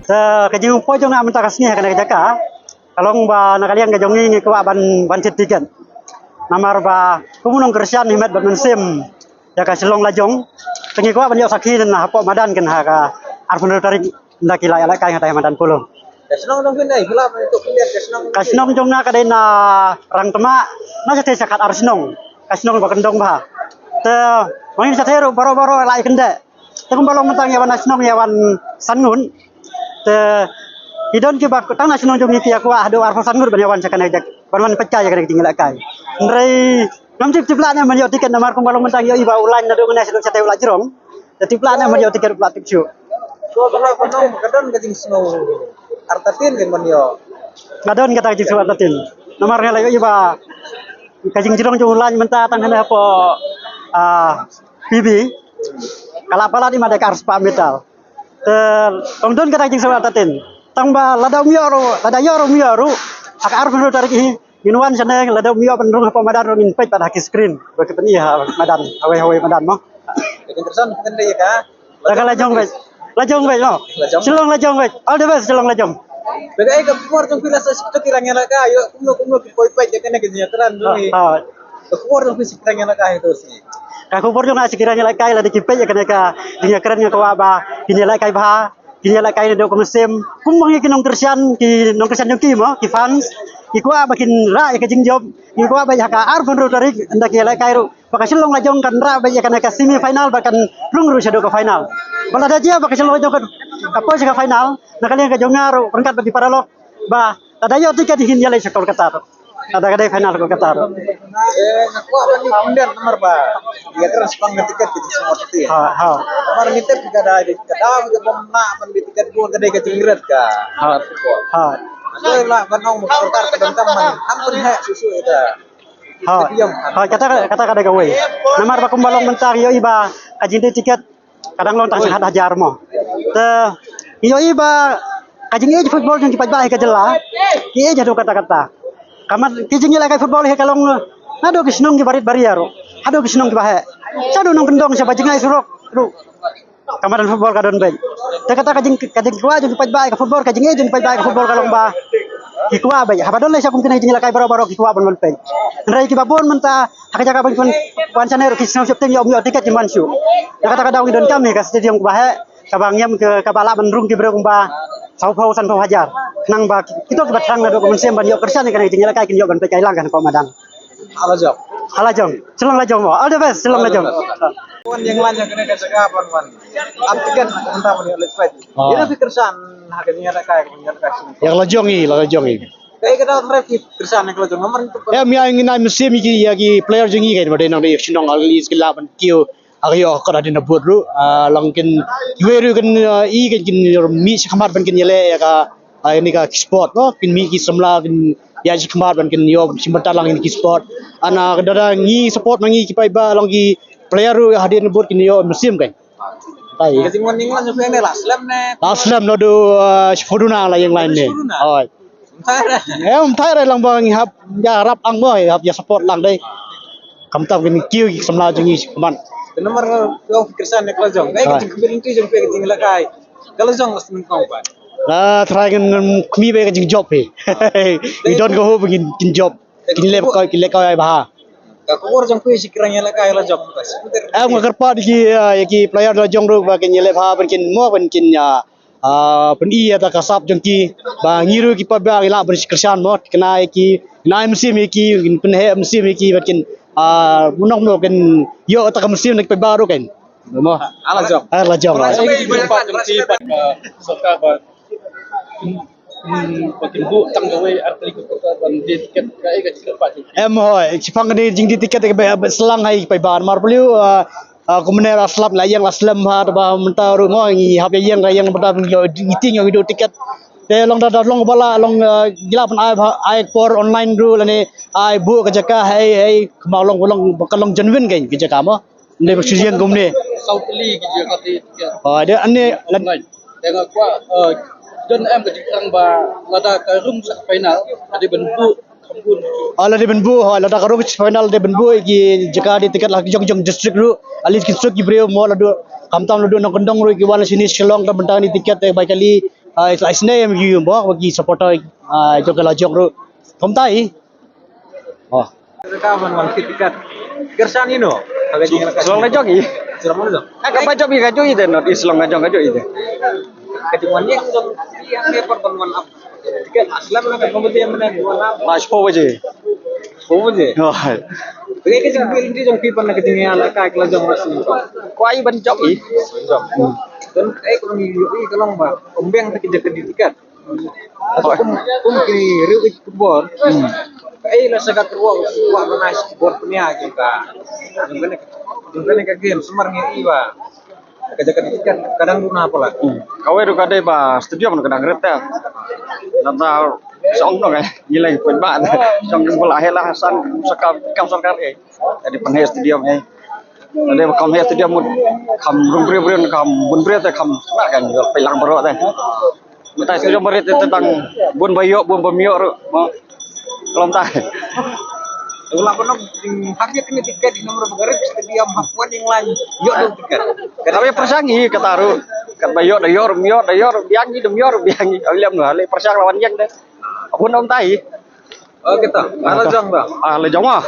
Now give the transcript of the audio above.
Kajing po jong aman takas niya kana jaka. Kalong ba nakalian ka jongi ko ban tiket. Namar ba kumunong Christian himet ban sim. Ya ka silong lajong. Tengi ko ban yo sakhi na hapo madan kan ha ka arpun tarik ndakila ala kai hatai madan pulo. Kasnong dong pinai pula itu pindah kasnong. Kasnong jong na kadai na rang tema na sa sakat arsnong. Kasnong ba kendong ba. Mangin sa tero baro-baro lai kende. Kung balong mentang yawan asnong yawan sangun. Idon ke bak tang asnong jong iki aku ado arfo sangun ban yawan sakana jak. Ban pecah ya kana tinggal kai. Ndrai ngam cip-ciplana man yo tiket namar kung balong mentang yo iba ulan na do ngana asnong sa teu la jerong. Ciplana man yo tiket plat tiksu. So kalau penong kadon kajing snow artatin kan man yo. Kadon kata kajing snow artatin. Namar ngala yo iba kajing jerong jong ulan mentang tang kana apa PB kalapala di madakar spa metal tongdon kata jing sawa tatin tangba lada yoro mioro ak arfun tarik minuan sana lada mio penrung apa madan rongin pet pada haki screen bagi penia madan hawe madan mo Interesan kan dia ka lajong bet no silong lajong bet all the best silong lajong Bagai ka keluar tong pila sa sikto kirangnya na ka yo kumno koi ya kana kenyataran doi keluar tong sikirangnya na ka itu sih Kaku pun juga sekiranya lakai lah dikipet ya kena dunia keren yang kawaba kini lakai bah kini lakai ada musim kumang yang kinong Christian yang kimo ki fans ki kuah bakin ra ya kajing job ki kuah banyak ka arfun tarik hendak ya lakai ru bakasilong lajong kan ra banyak kena ke semi final bahkan rung shadow ke final bala daja bakasilong lajong kan kapo ke final nakali ka jongaru perangkat bagi paralog bah tadayo tiket dihin ya lai sekol katar ada kadai final ko katar ngaku apa nih kemudian nomor ba dia terus pang tiket di semua titik nomor minta juga ada di kada ke bomna pan di tiket gua kadai ke jingret ka so lah banong mutar ke teman ampun he susu itu kata kada gawe namar ba kumbalong mentar yo iba kajin tiket kadang lontang sehat hajar mo yo iba kajing e football yang kipat bae ka jela ki e jado kata-kata kamar kijingnya lagi football he kalong ado kisnong ki barit bariaro ado kisnong ki bahe sado nong kendong siapa jingai surok ru kamar football kadon bae te kata kajing kuah jeung pat bae ka football kajing e jeung pat bae ka football kalong ba ki kuah bae habadon le sa kung kinai jingai lakai baro-baro ki kuah bon pe ndrai ki babon menta hakajaga ban pun wancana ru kisnong septem yo tiket di mansu kata kadang idon kami ka stadium ku bahe kabang yam ke kabala benrung ki brong ba Sao san pau hajar nang ba kita ke batang na do ko sem ban yo kersan kan tinggal kai kin yo ban pe kai lang kan ko madan halajong selong lajong mo all the best selong lajong Wan yang lain kena kasih kapan wan aptikan entah mana let's fight dia lebih kersan haknya ada kai kasih yang lajongi kayak kita traffic kersan yang lajong nomor itu mi angin ai musim iki yagi player jengi kai bade nang de sinong ali skilla ban kio ayo kada dina bodru langkin weru kan I kan kin mi kamar ban kin yele ya ka ini ka sport no kin mi ki semla kin ya ji kamar ban kin yo simata lang ini ki sport ana kada ngi support mangi ki pai ba langki player ru hadir bod kin yo musim kan tai kasih morning lah sampai ne aslam no do foduna la yang lain ne oi thai lang bang hap ya rap ang mo hap ya support lang dai kam tam kin kiu ki semla jengi kaman nomor yo kersan ne kelajong kayak kejing tu jeng pe kejing lakai kelajong mesti mengkau ba try kan kami be kejing job he we don't go home kin job kin le ka ai ba ka ko jeng pe sikiranya lakai kelajong bas am ngar pa ki player la jong ru ba kin le ba ban kin mo ban kin ya pen I ata kasap jong ki ba ngiru ki pa ba ila ber kersan mo kena ki na musim ki pen he musim ki ban kin munong no kan yo ta musim nak baru kan mo alajong soka ba pakin bu tang gawe artli ko ban di tiket kai ka cepat em hoi chipang ni jing di tiket ke selang hai pai bar mar beliau komunera slap la yang aslam ha ba menta ru mo ngi hab yang benda yo ngiting yo video tiket te long bala long gila pan ai por online ru lani ai bu ka jaka hai kemau long genuine kan ke jaka mo ne bersujian gumne sautli ki je kati dia ane tengok kwa don em ka dikang ba lada ka room final ada benbu kambun ala de benbu ala da karo final de benbu ki jaka di tiket la jong district ru alis ki sok ki breo mo la do kamtam la do nang kendong ru ki wala sini selong ka bentang ni tiket baik kali Isla isne yang you bagi supporter joga lajong ru. Tomtai. Oh. Rekaman man tiket. Gersan ino. Agak jingan ka. Selong ngajong i. Selama itu. Agak baca bi gajo i den not islong ngajong gajo i den. Kecuali yang dia pertemuan apa? Tiket aslan lah kan kemudian mana gimana? Mas po baje. Oh je. Oh. Begini kecil bil di jong pipan nak ketinggian lah kak kelas jong masih. Ko ai ban jok i. Dan kalau ni kalau mbak ombeng tak kerja di tiket. Atau kum riu football. Lah sekat ruang buat panas buat punya juga. Jengkene ka game semarnya iwa. Kerja di tiket kadang guna apa lah. Kawe ru kadai ba studio man kadang ret ta. Nanta song dong gilai pun ba. Song bola hela san sakam kam sarkar Jadi penhe studio Ada kam he studio mun kam rum kam bun bre ta kam nak kan pelang bro ta. Mata studio berit tentang bun bayo bun bamio ru. Kelom ta. Ulah pernah haknya kena tiket di nomor bergerak stadium hakuan yang lain. Yuk dong tiket. Tapi persangi kataru kat bayo dayor biangi biangi aliam ngale persang lawan yang deh. Apun om tai. Oh kita. Ala jong ba. Le jong ah.